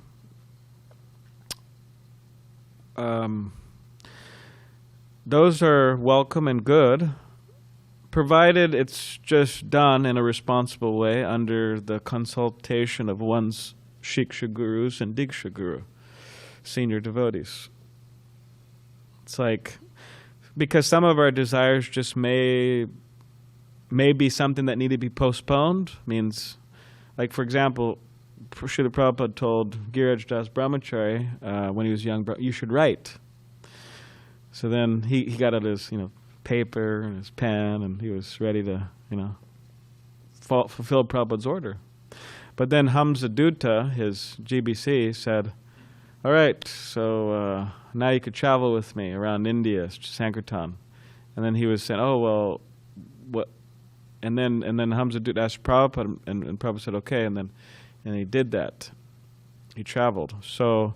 those are welcome and good, provided it's just done in a responsible way under the consultation of one's Shiksha Gurus and Diksha Guru, senior devotees. It's like, because some of our desires just may be something that need to be postponed, means, like for example, Srila Prabhupada told Giraj Das Brahmachari when he was young, you should write. So then he got out his paper and his pen, and he was ready to fulfill Prabhupada's order. But then Hamsadutta, his GBC, said, all right, so now you could travel with me around India, Sankirtan. And then he was saying, oh, well, what? And then Hamsadutta asked Prabhupada, and Prabhupada said, okay, and he did that. He traveled. So,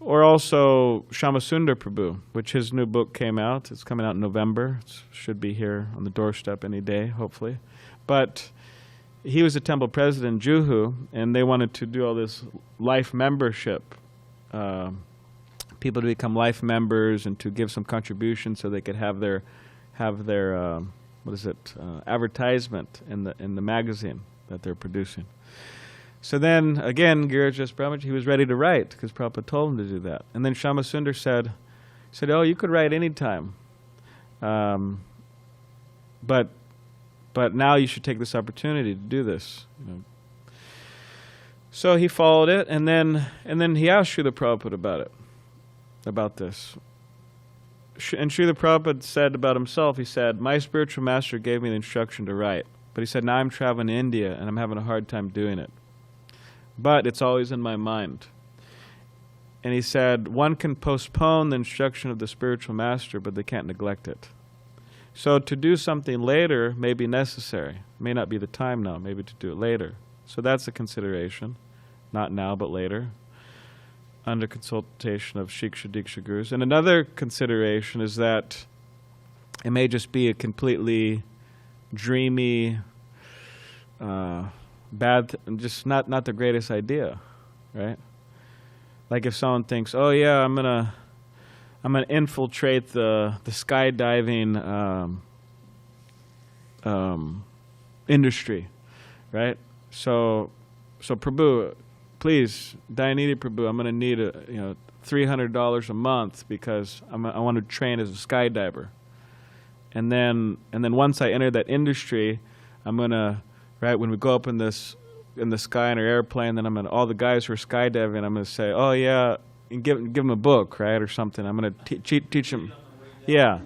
or also Shamasundar Prabhu, which his new book came out. It's coming out in November. It should be here on the doorstep any day, hopefully. But he was a temple president in Juhu, and they wanted to do all this life membership. People to become life members and to give some contribution so they could have their advertisement in the magazine that they're producing. So then again, Girijas Brahmaji, he was ready to write because Prabhupada told him to do that. And then Shamasundar said, oh, you could write any time, but now you should take this opportunity to do this. You know. So he followed it, and then he asked Srila Prabhupada about this. And Srila Prabhupada said about himself, he said, my spiritual master gave me the instruction to write. But he said, now I'm traveling to India, and I'm having a hard time doing it. But it's always in my mind. And he said, one can postpone the instruction of the spiritual master, but they can't neglect it. So to do something later may be necessary. It may not be the time now, maybe to do it later. So that's a consideration. Not now, but later, under consultation of Shiksha Diksha Gurus. And another consideration is that it may just be a completely dreamy, bad, just not the greatest idea, right? Like if someone thinks, oh yeah, I'm gonna infiltrate the skydiving industry, right? So Prabhu, please, Dayanidhi Prabhu, I'm going to need $300 a month because I want to train as a skydiver. And then once I enter that industry, I'm going to, right, when we go up in the sky in our airplane, then all the guys who are skydiving, I'm going to say, oh yeah, and give them a book, right, or something. I'm going to teach them. Yeah.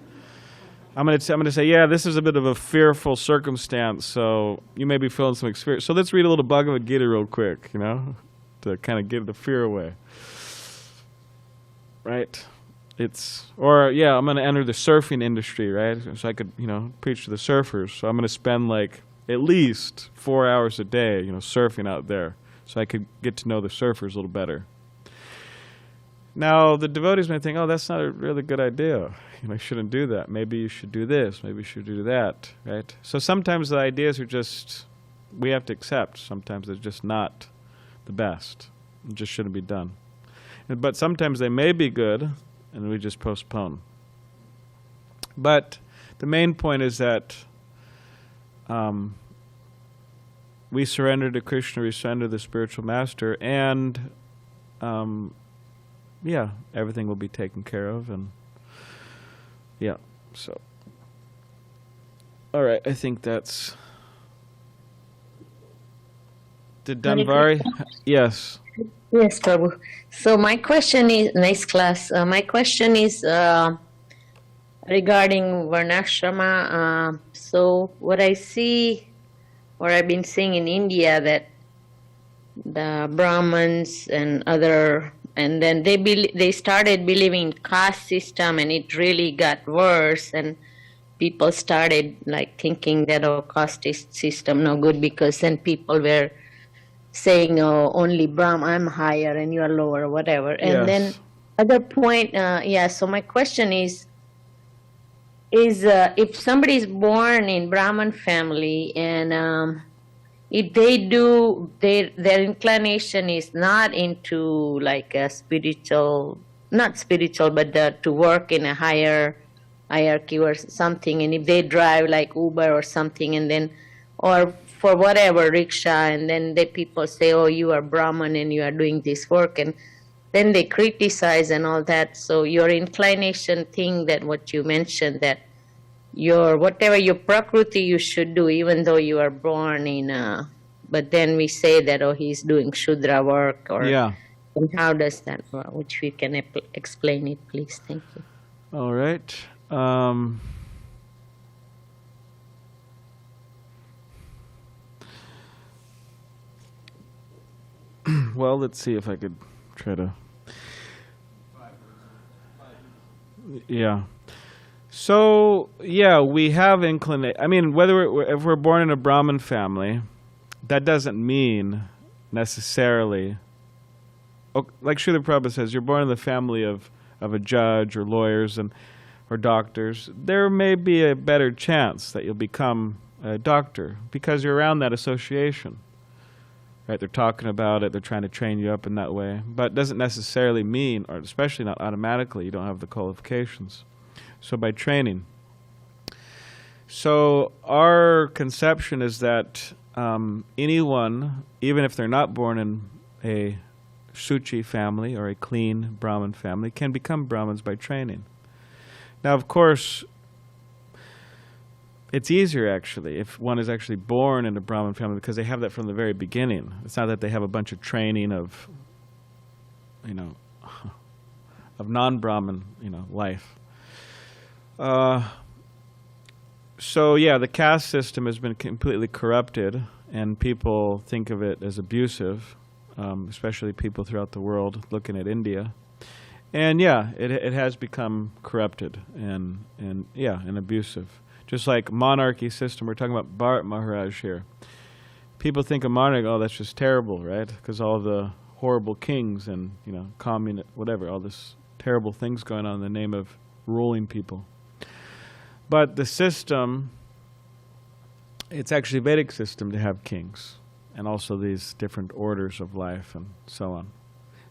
I'm going to say, yeah, this is a bit of a fearful circumstance, so you may be feeling some experience. So let's read a little Bhagavad Gita real quick, to kind of give the fear away. Right? I'm going to enter the surfing industry, right? So I could, preach to the surfers. So I'm going to spend like at least 4 hours a day, surfing out there, so I could get to know the surfers a little better. Now, the devotees may think, oh, that's not a really good idea. I shouldn't do that. Maybe you should do this. Maybe you should do that, right? So sometimes the ideas are just, we have to accept. Sometimes they're just not the best. It just shouldn't be done. But sometimes they may be good, and we just postpone. But the main point is that we surrender to Krishna, we surrender to the spiritual master, and everything will be taken care of, and so. All right, I think that's. Did Danvari? Yes. Yes, Prabhu. So my question is, nice class. My question is regarding varnashrama. So what I see, or I've been seeing in India, that the Brahmins and then they started believing in caste system, and it really got worse, and people started like thinking that caste system no good, because then people were saying, oh, only I'm higher and you are lower, whatever. And then other point, so my question is if somebody is born in Brahman family, and if they do, their inclination is not into like a not spiritual, but to work in a higher hierarchy or something, and if they drive like Uber or something, and then, or for whatever, rickshaw, and then the people say, oh, you are Brahman and you are doing this work, and then they criticize and all that. So your inclination thing, that what you mentioned, that whatever your prakriti you should do, even though you are born in but then we say that, oh, he's doing Shudra work, or and how does that work? Which we can explain it, please. Thank you. All right. well, let's see if I could try to. Yeah. So, yeah, we have inclination. I mean, if we're born in a Brahmin family, that doesn't mean necessarily. Like Srila Prabhupada says, you're born in the family of a judge or lawyers or doctors. There may be a better chance that you'll become a doctor because you're around that association. Right? They're talking about it. They're trying to train you up in that way. But it doesn't necessarily mean, or especially not automatically, you don't have the qualifications. So by training. So our conception is that anyone, even if they're not born in a Suchi family or a clean Brahmin family, can become Brahmins by training. Now, of course, it's easier, actually, if one is actually born in a Brahmin family because they have that from the very beginning. It's not that they have a bunch of training of non-Brahmin, life. So, yeah, the caste system has been completely corrupted, and people think of it as abusive, especially people throughout the world looking at India. And, yeah, it has become corrupted and abusive. Just like monarchy system, we're talking about Bharat Maharaj here. People think of monarchy, oh, that's just terrible, right? Because all the horrible kings and, communist, whatever, all this terrible things going on in the name of ruling people. But the system, it's actually a Vedic system to have kings and also these different orders of life and so on.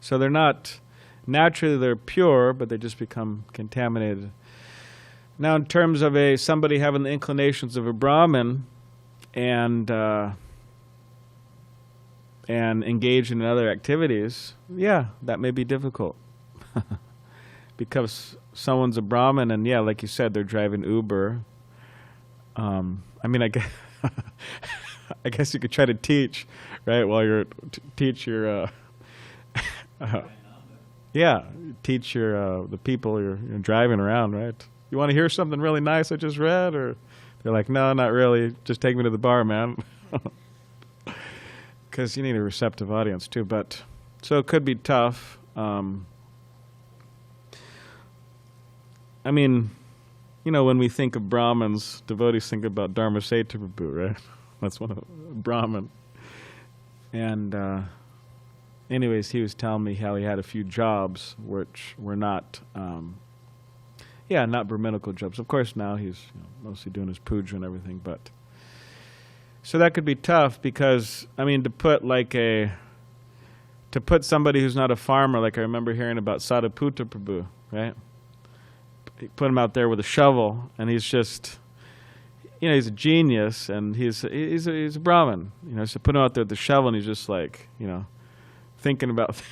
So they're not, naturally they're pure, but they just become contaminated. Now, in terms of somebody having the inclinations of a Brahmin and engage in other activities, yeah, that may be difficult. Because someone's a Brahmin and, yeah, like you said, they're driving Uber. I mean, I guess you could try to teach, right, while you're teach your teach your the people you're driving around, right? You want to hear something really nice I just read? Or they're like, no, not really. Just take me to the bar, man. Because you need a receptive audience, too. But so it could be tough. I mean, when we think of Brahmins, devotees think about Dharma Seta Prabhu, right? That's one of Brahmin. And anyways, he was telling me how he had a few jobs which were not... not Brahminical jobs. Of course, now he's mostly doing his puja and everything, but so that could be tough because to put somebody who's not a farmer, like I remember hearing about Sadhuputa Prabhu, right? Put him out there with a shovel, and he's just, he's a genius, and he's a Brahmin, So put him out there with the shovel, and he's just like, thinking about,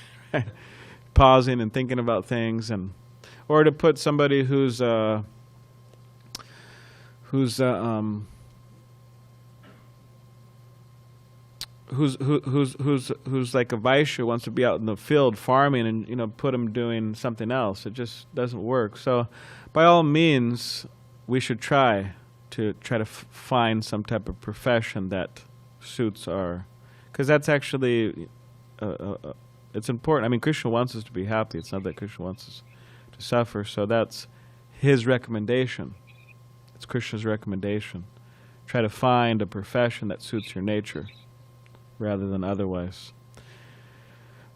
pausing and thinking about things and. Or to put somebody who's like a Vaishya, wants to be out in the field farming and put him doing something else. It just doesn't work. So by all means, we should try to find some type of profession that suits our, because that's actually it's important. I mean, Krishna wants us to be happy. It's not that Krishna wants us to suffer. So that's his recommendation. It's Krishna's recommendation. Try to find a profession that suits your nature rather than otherwise.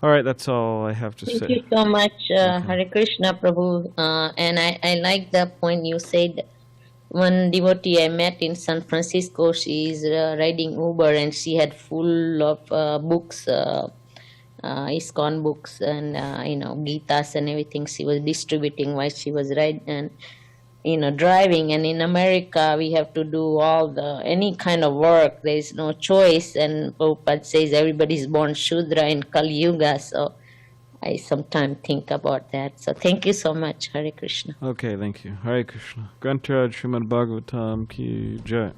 All right, that's all I have to say. Thank you so much, Hare Krishna Prabhu. And I like the point you said. One devotee I met in San Francisco, she is riding Uber and she had full of books, ISKCON books and Gitas and everything she was distributing while she was riding and driving. And in America we have to do any kind of work. There is no choice, and Prabhupada says everybody is born Shudra in Kali Yuga. So I sometimes think about that. So thank you so much. Hare Krishna. Okay, thank you. Hare Krishna. Grantaraj Srimad Bhagavatam ki jai.